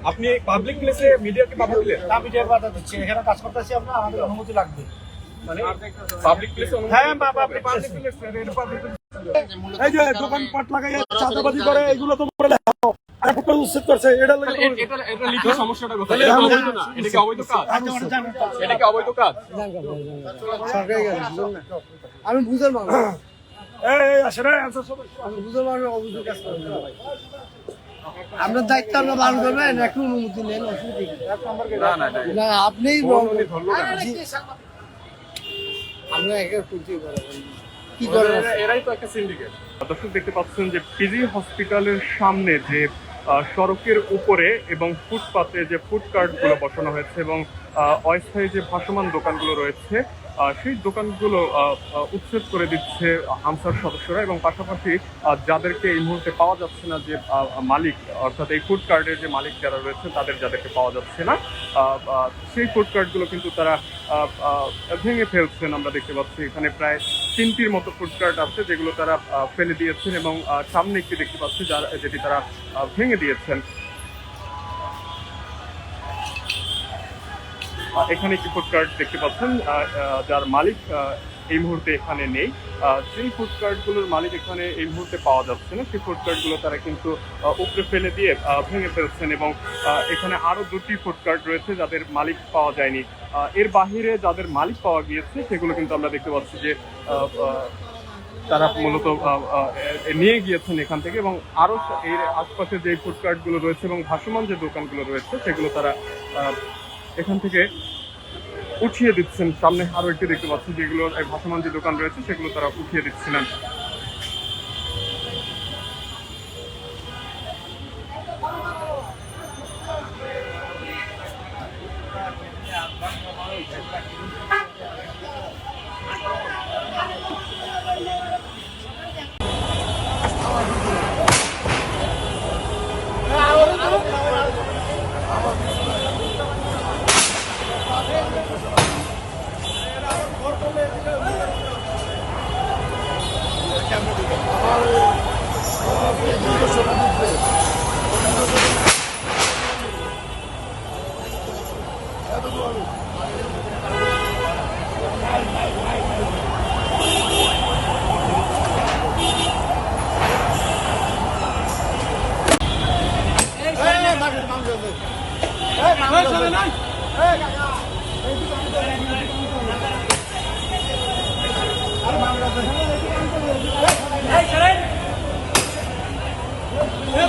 আপনি পাবলিক প্লেসে মিডিয়াকে বাধা দিলেন? না, মিডিয়ার বাধা দিচ্ছি, এখানে কাজ করতেছি আমরা, আমাদের অনুমতি লাগবে। মানে পাবলিক প্লেসে হ্যাঁ, পাবলিক প্লেস, এটা পাবলিক প্লেস। এই যে দোকানপাট লাগাই চাঁদাবাজি করে, এগুলো তো বলে আরেকটা উচ্ছেদ করছে, এটা এটা লিখিত সমস্যাটা কোথায়? এটা তো অবৈধ না, এটা কি অবৈধ কাজ? এটা কি অবৈধ কাজ? সরকারি গাড়ি বুঝলেন না, আমি বুঝার মানুষ, এই আসে না আনসার সবাই আমি বুঝার মানুষ, অবৈধ কাজ করেন না ভাই। আপনার দায়িত্ব আমরা পালন করবেন, একটু অনুমতি নেন, অসুবিধা নেই। না আপনিই আমরা একের করতে কি করেন, এরাই তো একটা সিন্ডিকেট। দর্শক দেখতে পাচ্ছেন যে পিজি হসপিটালের সামনে যে সড়কের উপরে এবং ফুটপাতে যে ফুড কার্টগুলো বসানো হয়েছে এবং অস্থায়ী যে ভাসমান দোকানগুলো রয়েছে সেই দোকানগুলো উচ্ছেদ করে দিচ্ছে আনসার সদস্যরা, এবং পাশাপাশি যাদেরকে এই মুহূর্তে পাওয়া যাচ্ছে না, যে মালিক অর্থাৎ এই ফুড কার্টের যে মালিক যারা রয়েছে যাদেরকে পাওয়া যাচ্ছে না, সেই ফুড কার্টগুলো কিন্তু তারা ভেঙে ফেলছেন। আমরা দেখতে পাচ্ছি এখানে প্রায় 3টির মতো ফুড কার্ট আছে যেগুলো তারা ফেলে দিয়েছেন, এবং সামনে একটি দেখতে পাচ্ছি যেটি তারা ভেঙে দিয়েছেন। এখানে একটি ফুড কার্ট দেখতে পাচ্ছেন যার মালিক এই মুহূর্তে এখানে নেই। যেই ফুড কার্টগুলোর মালিক এখানে এই মুহূর্তে পাওয়া যাচ্ছে না, সেই ফুড কার্টগুলো তারা কিন্তু উপরে ফেলে দিয়ে ভেঙে ফেলছেন, এবং এখানে আরও 2টি ফুড কার্ট রয়েছে যাদের মালিক পাওয়া যায়নি। এর বাহিরে যাদের মালিক পাওয়া গিয়েছে সেগুলো কিন্তু আমরা দেখতে পাচ্ছি যে তারা মূলত নিয়ে গিয়েছেন এখান থেকে, এবং আরও এর আশপাশে যে ফুড কার্টগুলো রয়েছে এবং ভাসমান যে দোকানগুলো রয়েছে সেগুলো তারা এখান থেকে উঠিয়ে দিচ্ছেন। সামনে আরো একটি দেখতে পাচ্ছি যেগুলো ভাসমান যে দোকান রয়েছে সেগুলো তারা উঠিয়ে দিচ্ছিলেন। এই